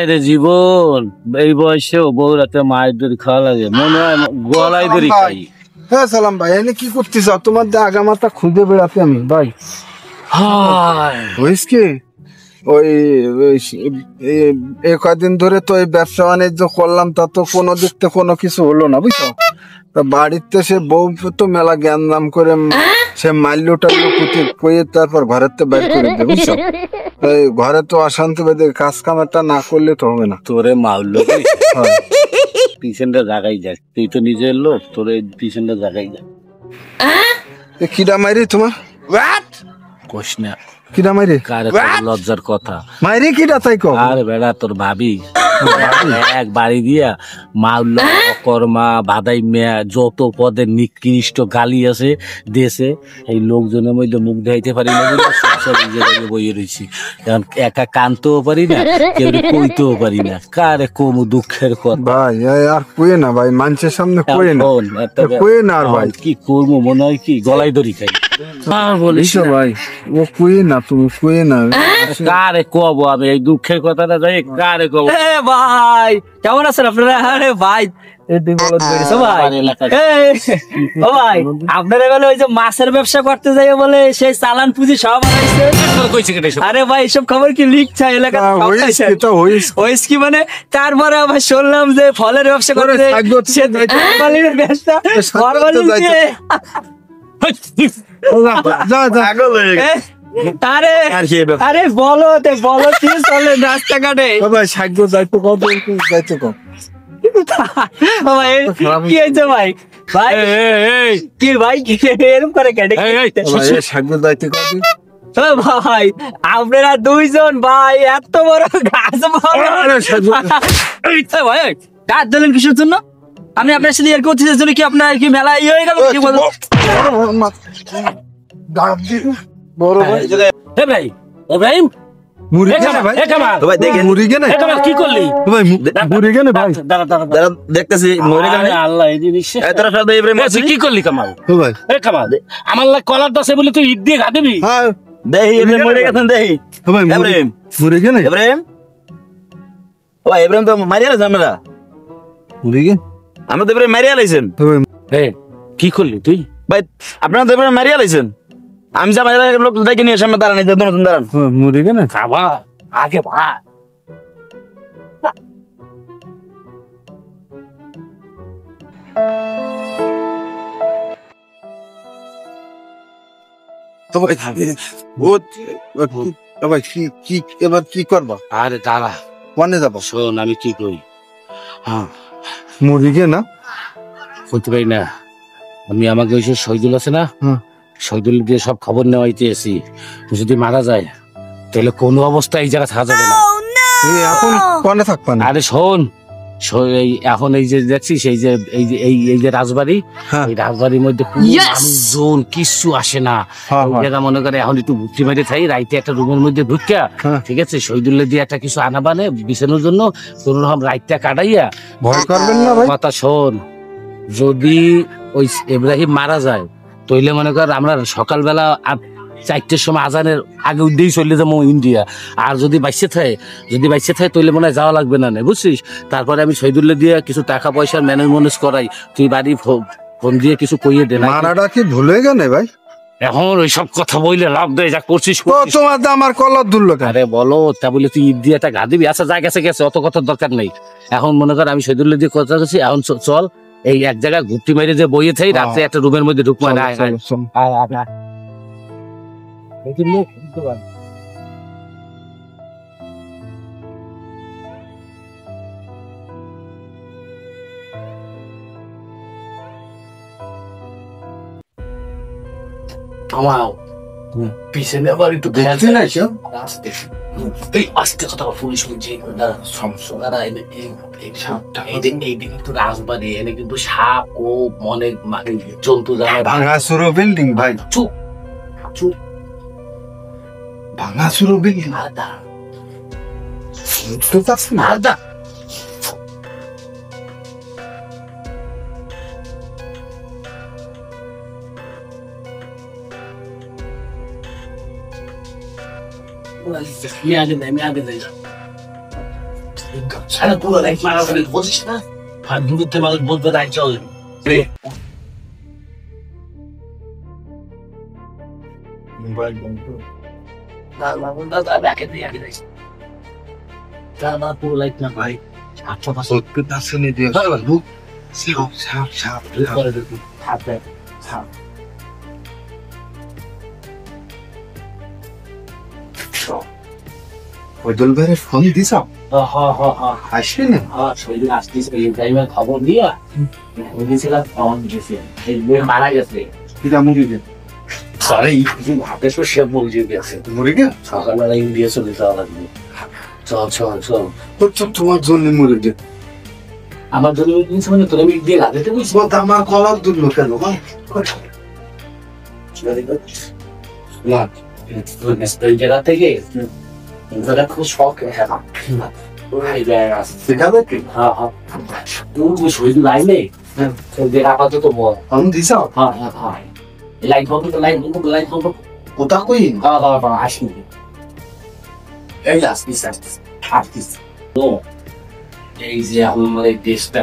হায় রে জীবন, এই বয়সেও বউ রাতে মায়ের দড়ি খাওয়া লাগে, মনে হয় গলায় দড়ি খাই। হ্যাঁ সালাম ভাই, এনে কি করতেছ? তোমার আগা মাথা খুঁজে বেড়াতে আমি ভাই। হইস কি ওই কদিন ধরে তো এই ব্যবসা বাণিজ্য করলাম, তা তো কোনো দিক থেকে কোনো কিছু হলো না, বুঝছো? তা বাড়িতে সে বউ তো মেলা জ্ঞান নাম করে সে মাল্য টাল্য পুঁতে কয়ে তারপর ঘরের তো বাইর করে দেবে, বুঝছো? ঘরে তো অশান্তি বেঁধে কাজ কামারটা না করলে তো হবে না। তোরে মারলো পিছনটা জাগাই যায়, তুই তো নিজের লোক, তোরে পিছনটা জাগাই যায়। কিডা মাইরি তোমার? কোশ না কিডা মাইরি? কারে লজ্জার কথা মাইরি কিডা তাই কো? আরে বেড়া তোর ভাবি এক বাড়ি দিয়া মাউল কর্মা বাদাই মেয়া যত পদের নিকৃষ্ট গালি আছে দেশে, এই লোকজনের মধ্যে মুখ দেখাইতে পারি না বলে সব নিজে বইয়ে রয়েছি। এখন একা কানতেও পারি না, কেউ কইতেও পারি না, কারে কম দুঃখের কথা। ভাই আর কইে না ভাই, মানুষের সামনে কইে না, কইে না আর ভাই কি করবো, মনে হয় কি গলায় দড়ি খাই। বলিস ভাই, ও কইে না, তুমি কইে না। কারে কব আমি এই দুঃখের কথাটা, যাই কারে কব? ভাই কেমন আছেন আপনারা? আরে ভাই আপনারা বলে ওই যে মাছের ব্যবসা করতে যাই বলে সেই চালান পুঁজি সব হারাইছে। আরে ভাই এসব খবর কি লিক চাই এলাকা কি মানে? তারপরে আবার শুনলাম যে ফলের ব্যবসা করে আরে বলো বলো কি চলে রাস্তাঘাটে? সাহায্য যাইতো কত যাইতো কম কি হয়েছে ভাই? ভাই কি ভাই এরকম করে কেটে সাহায্য যাইতে কত ভাই? আপনারা দুইজন ভাই এত বড় গাছ ভাই গাছ দিলেন কিসের জন্য? আমি আপনার সাথে এর করতে জন্য কি আপনার কি মেলা ইয়ে হয়ে গেল? কি বল ভাই ইব্রাহিম কি করলি ভাই? দেখতেছি কি করলি কামাল? কামাল আমার কলার দাসে বলে তুই ঈদ দিয়ে ঘা দিবি? দেখি মরে গেছেন, দেখি ইব্রাহিম তো মারিয়া লাইছেন আপনারা, আমরা তো এবারে মারিয়া লাইছেন। কি করলি তুই ভাই? আপনারা তো এবারে মারিয়া লাইছেন। আমি যা লোক দেখে নিয়ে সামনে দাঁড়ান, দাঁড়ান মরে গেলে খাবা আগে ভাই। এবার কি করবা? আরে দাঁড়া, কোনে যাবো? শোন আমি কি করি, হ্যাঁ মুড়িগে না বলতে পারি না আমি। আমাকে ওই শহীদুল আছে না, শহীদুল দিয়ে সব খবর নেওয়াইতে এসি। যদি মারা যায় তাহলে কোনো অবস্থায় এই জায়গা থাকা যাবে না। এখন কোনে থাকবা না? আরে শোন, এখন এই যে দেখছিস এই যে এই যে রাজবাড়ি, এই রাজবাড়ির মধ্যে মানুষজন কিছু আসে না। যেটা মনে করে এখন একটু ভুক্তি মেরে থাই, রাইতে একটা রুমের মধ্যে ঢুকিয়া, ঠিক আছে, শহীদুল্লাহ দিয়ে একটা কিছু আনা বানে বিছানোর জন্য কোন রকম রাইতটা কাটাইয়া। ভয় করবেন না ভাই? কথা শোন, যদি ওই ইব্রাহিম মারা যায় তাইলে মনে কর আমরা সকালবেলা 4টের সময় আজানের আগে উঠেই চলে যাবো ইন্ডিয়া। আর যদি বাইসে থাকে তাইলে মনে হয় যাওয়া লাগবে না, বুঝছিস? তারপরে আমি শহীদুল্লাহ দিয়ে কিছু টাকা পয়সার ম্যানেজ করাই, তুই বাড়ি ফোন দিয়ে কিছু কইয়ে দে। মারাটা কি ভুলে গেলে ভাই? এখন ওই সব কথা বললে লাভ দেয়, যা করছিস। তোমার আমার কলার ধরলো। আরে বলো, তা বলে তুই ঈদ দিয়ে একটা ঘা দিবি? আচ্ছা যা গেছে, অত কথার দরকার নেই। এখন মনে কর আমি শহীদুল্লাহ দিয়ে কথা বলছি, এখন চল এই এক জায়গায় ঘুরতি মেরে যে বইয়ে থাই, রাত্রে একটা রুমের মধ্যে ঢুকবো না। পিছনে আবার একটু আস্তে কথা শুনি শুনছি রাজবাড়ি এনে কিন্তু সাপ ও অনেক জন্তু ভাঙাচুরো বিল্ডিং ভাই। চুপ চুপ, ভাঙাচুরো বিল্ডিং আদা আমি আগে যাই সারা পুরো লাইফ মারা ফেলে বুঝিস না দূরত্বে মানুষ বলবে তাই চল মোবাইল বন্ধ পুরো লাইফ না ভাই আচ্ছা পাঁচ আসেনি দিয়ে হাতে ওইদুল ভাইয়ের ফোন দিছ আসবি না খবর দিয়া দিয়েছিলাম মারা গেছে হাতে সে মরে গেছে মরে গে সকালবেলা ইন্ডিয়া চলে যাওয়া লাগবে চল চল চল তোমার জন্য মরে গে আমার জন্য মানে তোর আমি দিয়ে গাড়িতে বুঝছি আমার কলার দুর্লো কেন ওই জায়গা থেকে খুব শখ লাইনে আপাতত বল আমি দিছ লাইট বন্ধ লাইট বন্ধ লাইট বন্ধ কোথা কই আসিনি এই আসতিস আসতিস ও এই যে আমাদের দেশটা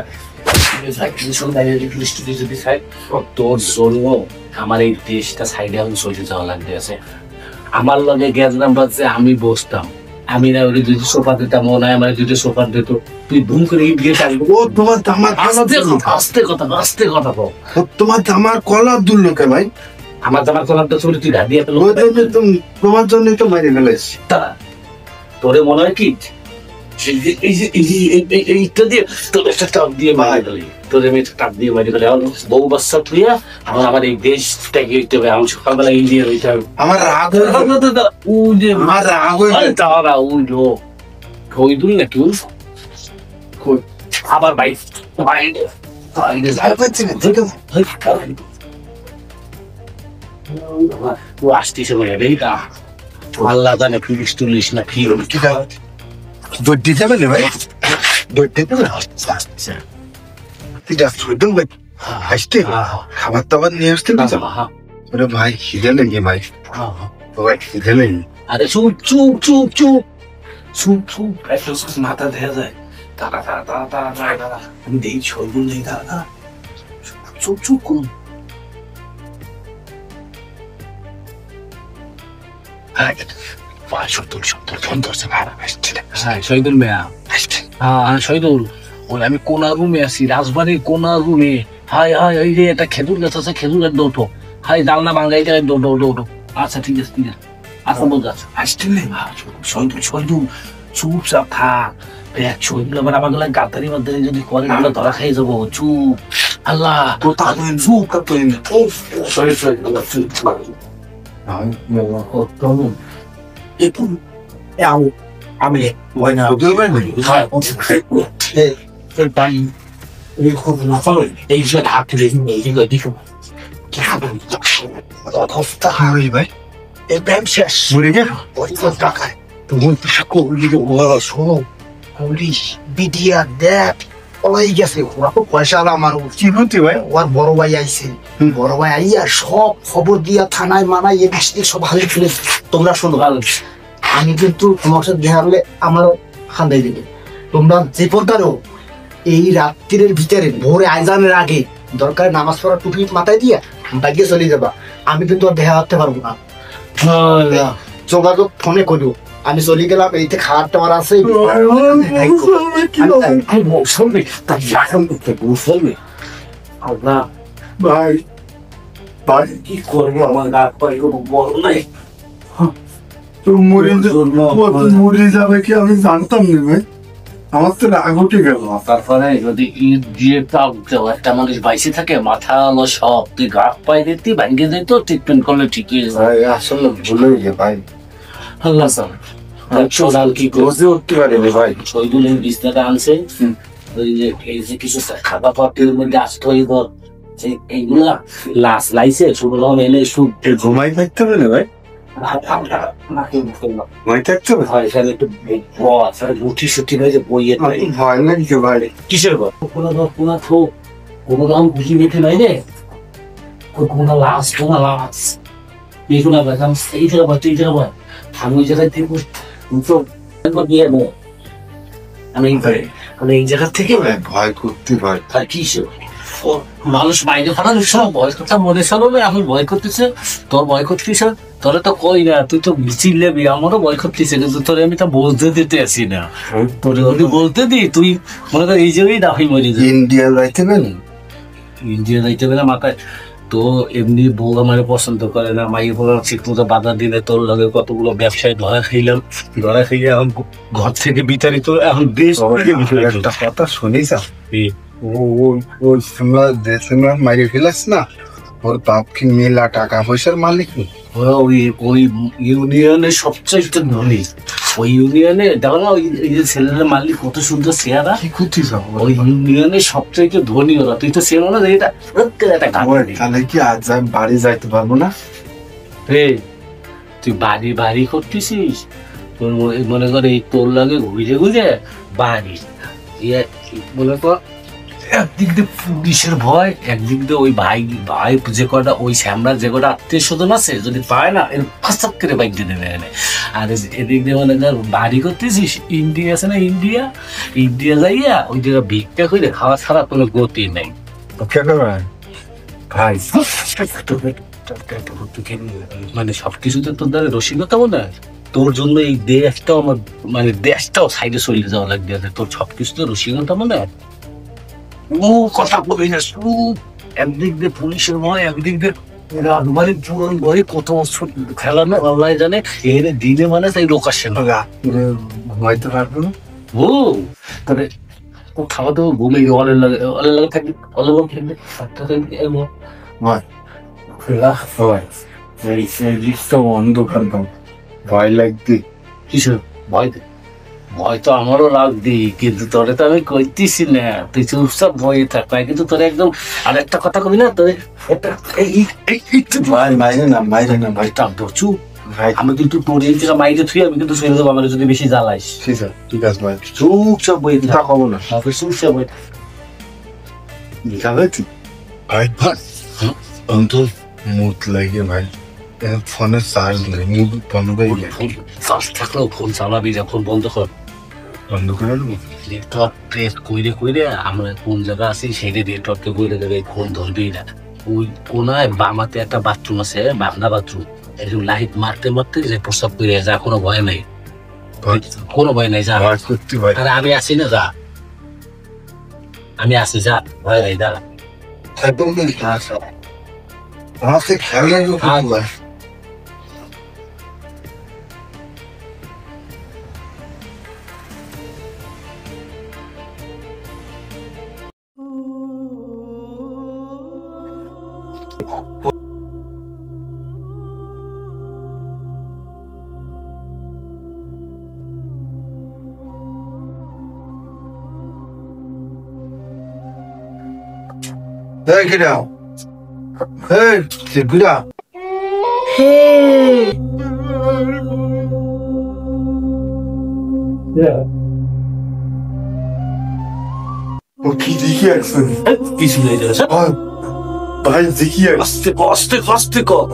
তোর জন্য আমার এই দেশটা সাইডে এখন চলে যাওয়া লাগতে আছে আমার লগে গ্যাস নাম্বার যে আমি বসতাম আমি না ওই যদি সোফা দিতাম মনে হয় আমার যদি সোফা দিত তুই ধুম করে ইট গেট আসবো ও তোমার আমার আস্তে কথা বল তোমার আমার কলার দুর্লো কে ভাই আমার জামার কলারটা চলে তুই দিয়ে পেলো তোমার জন্যই তো মারি ফেলেছি তারা তোরে মনে হয় কি এইটা দিয়ে তোর একটা টাপ দিয়ে মারি দিলি তোর আমি একটা টাপ দিয়ে মারি দিলি বউ বাচ্চা তুই আমার এই দেশটাকে হইতে হবে আমি সকালবেলা ইন্ডিয়া হইতে হবে আমার রাগ ওই যে আমার রাগ তারা ওই লোক ওই দুল না কি আবার বাইক ও আসতেছে এইটা আল্লাহ জানে পুলিশ টুলিশ না কি দৌড় দিতে পারলে ভাই দৌড় দিতে পারলে ঠিক আছে ভাই আসতে খাবার দাবার নিয়ে আসতে ওরে ভাই খিদে লেগে ভাই ভাই খিদে লেগে আরে চুপ চুপ চুপ চুপ চুপ চুপ একটা মাথা দেখা যায় তারা তারা তারা তারা তারা তারা আমি দেখি ছয়গুলো নেই তারা চুপ চুপ করুন শহীদুল মেয়া হ্যাঁ শহীদুল ওই আমি কোনা রুমে আছি রাজবাড়ির কোনা রুমে হাই হাই ওই যে একটা খেজুর গাছ আছে খেজুর গাছ দৌটো হাই জানলা ভাঙ্গাই যায় দৌটো দৌটো আচ্ছা ঠিক আছে আচ্ছা বোঝা আসতে শহীদুল শহীদুল চুপচাপ থাক শহীদুল আবার আমার গলায় গাতারি মাদারি যদি করে গলা ধরা খাই যাবো চুপ আল্লাহ তো তাদের চুপ আমি এই বিষয়টা হাত তুলে দেখো ভাই এই ব্যায়াম শেষ মরে গে ওই তো টাকায় তুমি শোনো পুলিশ বিডিয়া দেখ ওলাই গেছে ওরা তো পয়সা আমার কি বলতে ভাই ওর বড় ভাই আইছে বড় ভাই আইয়া সব খবর দিয়া থানায় মানায় এ বৃষ্টি সব হালে ফেলে তোমরা শোনো ভালো আমি কিন্তু তোমার সাথে দেখা হলে আমার খান্দাই দেবে তোমরা যে পর্দারও এই রাত্রির ভিতরে ভোরে আইজানের আগে দরকার নামাজ পড়া টুপি মাথায় দিয়া বাগিয়ে চলে যাবা আমি কিন্তু আর দেখা করতে পারবো না যোগাযোগ ফোনে করো আমি চলে গেলাম এইতে খাওয়ার টাওয়ার আছে ভাই ভাই কি করবো আমার গা পাই বল নাই তুই মরে যাবে কি আমি জানতাম না ভাই আমার তো রাগ উঠে গেল তারপরে যদি ঈদ দিয়ে তাও একটা মানুষ বাইসে থাকে মাথা আলো সব তুই গা পাই দিতি ভাঙ্গে দিত ট্রিটমেন্ট করলে ঠিকই ভাই আসলে ভুলে গে ভাই আল্লাহ সোনাল কি রোজে উঠতে পারিনি ভাই শহীদুল এই বিছনাটা আনছে ওই যে এই যে কিছু খাবার পাতির মধ্যে আসতে হইব যে এইগুলা লাশ লাইছে শুধু এনে সুপ ঘুমাই থাকতে হবে না ভাই ঘুমাই থাকতে হবে হয় এখানে একটু মুঠি সুটি হয়ে যে বইয়ে ভয় লাগছে ভাই কিসের ঘর কোনো দাম বুঝি বেঁধে নাই রে কোনো লাশ এই কোনো বেখাম এই জায়গা তুই জায়গা আমি ওই জায়গায় দেখবো দিয়ে আমি মানে এই জায়গা থেকে ভয় করতে ভাই আর কি মানুষ বাইরে ফেলার সব ভয় করতে মনে চলো না এখন ভয় করতেছে তোর ভয় করতেছে তোরা তো কই না তুই তো চিল্লাবি আমারও ভয় করতেছে কিন্তু তোরে আমি তা বলতে দিতে আসি না তোরে যদি বলতে দি তুই মনে কর এই জায়গায় দাফি মরি যা ইন্ডিয়া যাইতে পারি ইন্ডিয়া যাইতে পারে মাথায় তো এমনি বউ আমার পছন্দ করে না মাই বলা ঠিক মতো বাধা দিলে তোর লগে কতগুলো ব্যবসায় ধরা খাইলাম ধরা খাইয়ে এখন ঘর থেকে বিতাড়িত এখন দেশ একটা কথা শুনিস ওই সিমলা মাইরে ফেলাস না ওর বাপ কি মেলা টাকা পয়সার মালিক ওই ওই ইউনিয়নের সবচাইতে ধনী ওই ইউনিয়নে দেখো না ওই যে ছেলের মালিক কত সুন্দর চেহারা কি করছিস ওই ইউনিয়নের সবচাইতে ধনী ওরা তুই তো চেনো না এটা একটা গাড়ি তাহলে কি আজ আমি বাড়ি যাইতে পারবো না রে তুই বাড়ি বাড়ি করতেছিস তোর মনে কর এই তোর লাগে ঘুরে ঘুরে বাড়ি মনে কর একদিক দিয়ে পুলিশের ভয় একদিক দিয়ে ওই ভাই ভাই যে কটা ওই শ্যামরার যে কটা আত্মীয় স্বজন আছে যদি পায় না এর পাঁচাপ করে বাইক দিয়ে দেবে এনে আর এদিক দিয়ে মনে কর বাড়ি করতেছিস ইন্ডিয়া আছে না ইন্ডিয়া ইন্ডিয়া যাইয়া ওই জায়গা ভিক্ষা করে খাওয়া ছাড়া কোনো গতি নেই ভাই মানে সবকিছুতে তোর দ্বারা রসিকতা মনে হয় তোর জন্য এই দেশটাও আমার মানে দেশটাও সাইডে চলে যাওয়া লাগবে তোর সবকিছুতে রসিকতা মনে হয় ও কথা বলি না একদিক দিয়ে পুলিশের ভয় একদিক দিয়ে রাজবাড়ির পুরন ভয় কত বছর খেলানো আল্লাহ জানে এর দিলে মানে তাই লোকাশন ঘুমাইতে পারবো না ও তবে ও খাওয়া দাওয়া ঘুমে অলের লাগে থাকবি অলের লাগে থাকবি একটা থাকবি এমন ভাই অন্ধকার দাম ভয় লাগবে কিসের ভয় ভয় তো আমারও লাগবে কিন্তু তোরে তো আমি কইতেছি না তুই চুপচাপ ভয়ে থাক ভাই কিন্তু তোরে একদম আর একটা কথা কবি না তোরে ভাই মাইরে না ভাই চুপ আমি কিন্তু তোর এই জায়গা মাইরে থুই আমি কিন্তু ছেড়ে দেবো আমার যদি বেশি জ্বালাইস ঠিক আছে ভাই চুপচাপ বই তা কব না চুপচাপ বই ভাই অন্তর মুখ লাগে ভাই ফোনের চার্জ নেই মুখ বন্ধ হয়ে গেছে চার্জ থাকলেও ফোন চালাবি যা ফোন বন্ধ কর বন্ধ করে দেবো নেটওয়ার্ক প্রেস কইরে কইরে আমরা কোন জায়গা আছি সেইটা নেটওয়ার্কে কইরে দেবে ফোন ধরবেই না ওই কোনায় বামাতে একটা বাথরুম আছে বাংলা বাথরুম এরকম লাইট মারতে মারতে যে প্রস্তাব করে যা কোনো ভয় নেই কোনো ভয় নেই যা সত্যি ভাই আরে আমি আছি না যা আমি আছি যা ভয় নেই দাঁড়া একদম আমার থেকে খেয়াল রাখবো ভাই Hey, get out. Hey, get out. ও কি দেখি আসছেন কিছু নেই যা ভাই দেখি আস্তে আস্তে আস্তে কর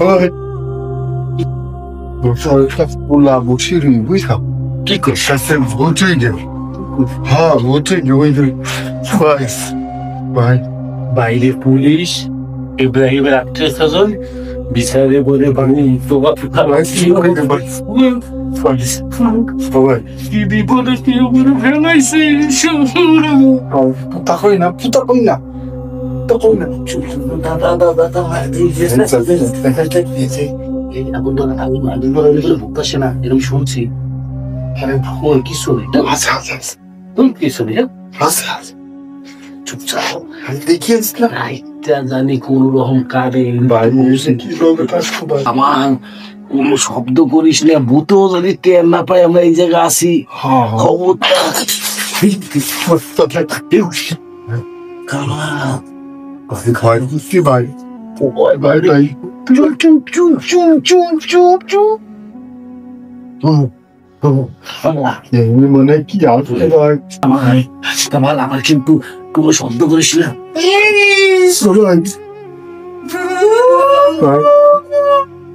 একটা পোলা বসে রই বুঝলাম কি করছিস কাছে ভোটে গেল হ্যাঁ ভোটে গেল ভাই ভাই বাইরে পুলিশ ইব্রাহিমের আত্মীয় স্বজন বিচারে বলে বাড়ি কি বিপদে কি উপরে ফেলাইছে পুতা কই না পুতা কই না তো কই না দাদা দাদা দাদা এই আগুন ধরা আগুন ধরা ভুগতাছে না এরকম শুনছি আরে ভগবান কিছু নেই আচ্ছা আচ্ছা তুমি কিছু নেই আচ্ছা আচ্ছা চুপচাপ আমি দেখি আসলাম রাইটটা জানি কোন রকম কারে ভাই কি রবে কাজ ভাই আমার কোন শব্দ করিস না ভূতও যদি টের না পাই আমরা এই জায়গায় আসি হ্যাঁ ভয় বুঝছি ভাই ভাই ভাই চুপ চুপ চুপ চুপ চুপ চুপ চুপ এমনি মনে কি আসছে ভাই আমার কিন্তু কোনো শব্দ করিস না ভাই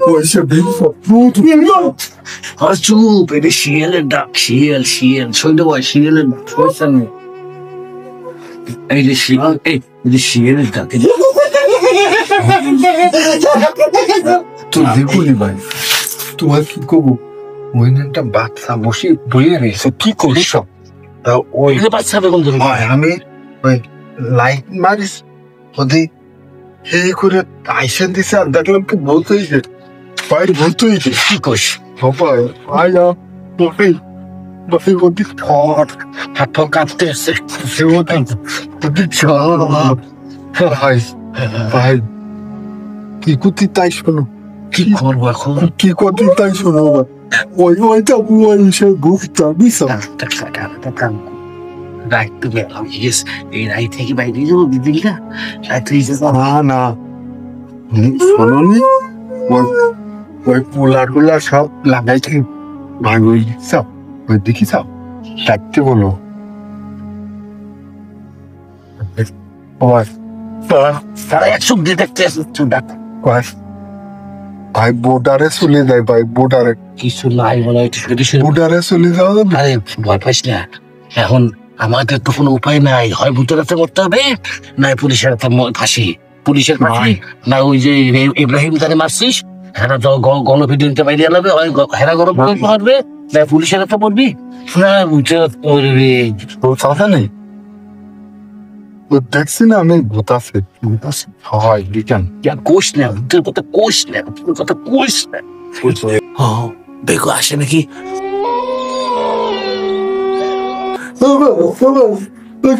পয়সা দিন চুপ, এটা শিয়ালের ডাক, শিয়াল শিয়াল শৈল ভাই, শিয়ালের ডাক, সমস্যা নেই। এই যে শিয়াল, এই যে শিয়ালের ডাক, তো দেখুনি ভাই, তোমার কি করবো, ওই একটা বাচ্চা বসে বইয়ে রয়েছে, কি করিস তা ওই বাচ্চা বেগম ধরুন হয় আমি ওই লাইট মারিস ওদের হে করে আইসেন দিছে, আর দেখলাম কি বলতে হয়েছে, বাইরে বলতে হয়েছে কি কোষ সবাই আয়া বসে বসে ওদের ঠট হাত পা কাঁপতে আসছে। সে ওদের ভাই ভাই কি করতে তাই শোনো, কি করবো এখন? কি করতে তাই শোনো, ওই ওইটা ওই সে বুকটা বিশা রাইট তো গেলাম, এই রাইট থেকে বাইরে যাবো দিদি না, রাইট থেকে না না শোনি, ওই ওই পোলা টোলা সব লাগাইছে ভাই, ওই সব ওই দেখি সব ডাকতে বলো তারা একশো দিয়ে দেখতে আসছে, ডাক ভাই বোর্ডারে চলে যায়, ভাই বোর্ডারে কিছু নাই বলা, বোর্ডারে চলে যাওয়া যাবে। আরে ভয় পাইস না, এখন আমাদের তো কোনো উপায় নাই, হয় ভূতের হাতে মরতে হবে, না পুলিশের হাতে ফাঁসি, পুলিশের ফাঁসি, না ওই যে ইব্রাহিম তারে মারছিস হেরা তো গণভিডিও নিতে বাইরে আলাবে, হয় হেরা গরম মারবে, না পুলিশের হাতে পড়বি, না পড়বি। তোর কথা নেই, দেখছি না আমি ভূত আছে হয় রিটার্ন কোষ না, ভূতের কথা কোষ না, ভূতের কথা কোষ না। বেগো আসে নাকি?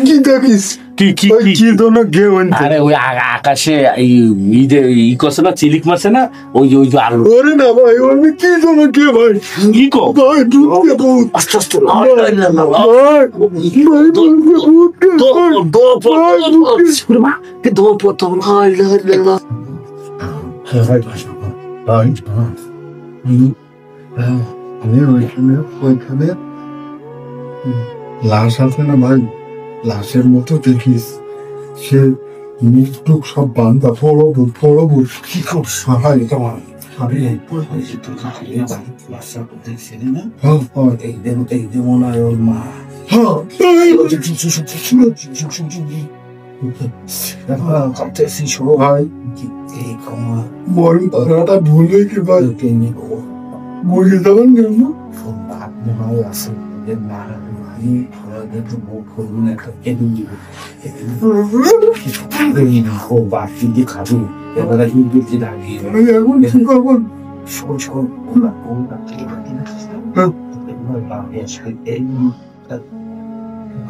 কি দেখিস, কি কি কি ধরনের গেম? আরে ওই আকাশে এই যে ই করছে না, চিলিক মারছে না, ওই যে আলু। ওরে না ভাই, আমি কি ধরনের গেম ভাই, কি কো ভাই ভূতকে ভূত, আস্তে আস্তে ভাই আমি ওইখানে লাশ আছে না ভাই, লাশের মতো দেখিস, সে মুখ টুক সব বান্ধা, ফলবুর কি করছ ভাই তোমার? ভুল হয়ে কি ভাই মরে যাবেন কেন? এখন কি করবো?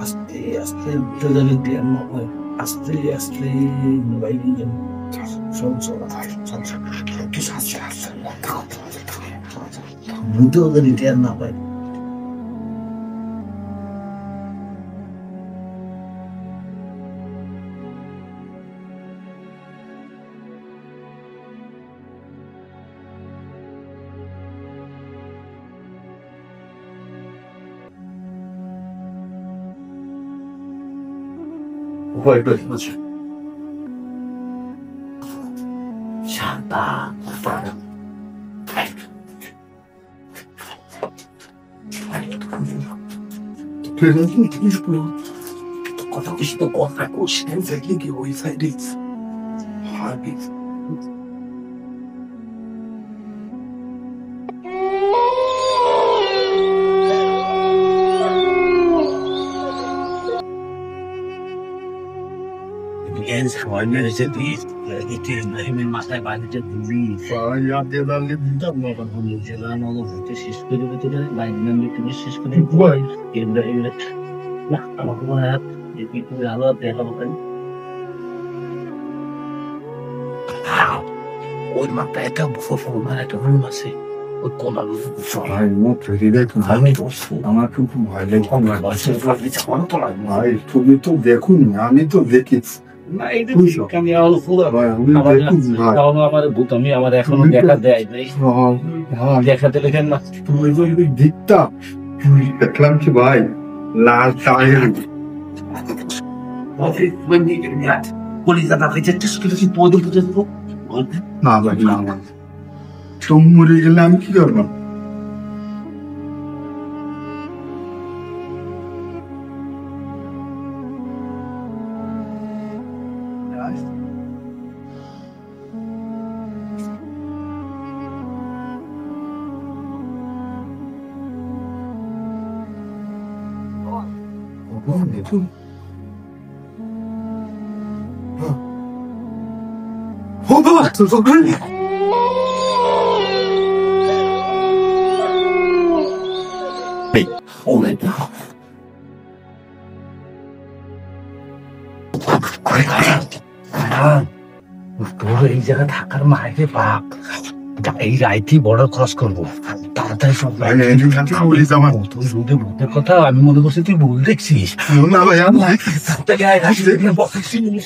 আস্তে আস্তে আস্তে আস্তে না পাই। শান্তা কথা কিছু তো কথা করছেন কি ওই সাইডে মাথায় বাড়িতে দিবি শেষ করে বাইরে শেষ করে না আমাকে আলো দেখাবো ওই মাথায় একটা একটা রুম আছে, ওই কোনা আমার খুব ভয় লাগে ভাই, তুমি তো দেখুন, আমি তো দেখেছি, আমার এখনো দেখা দেয় নাই, দেখা দিলে কেন না তুমি যদি দেখতা, দেখলাম কি ভাই লাল চায়ের না ভাই, না তো মরে গেলে আমি কি করবো? তোর এই জায়গা থাকার মাইরে বাপ, এই রাইতে বর্ডার ক্রস করবো, তাড়াতাড়ি সব তুই রোদে ভূতের কথা আমি মনে করছি তুই ভুল দেখছিস। না ভাই, তাড়াতাড়ি আয়, রাইতে বসেছিস।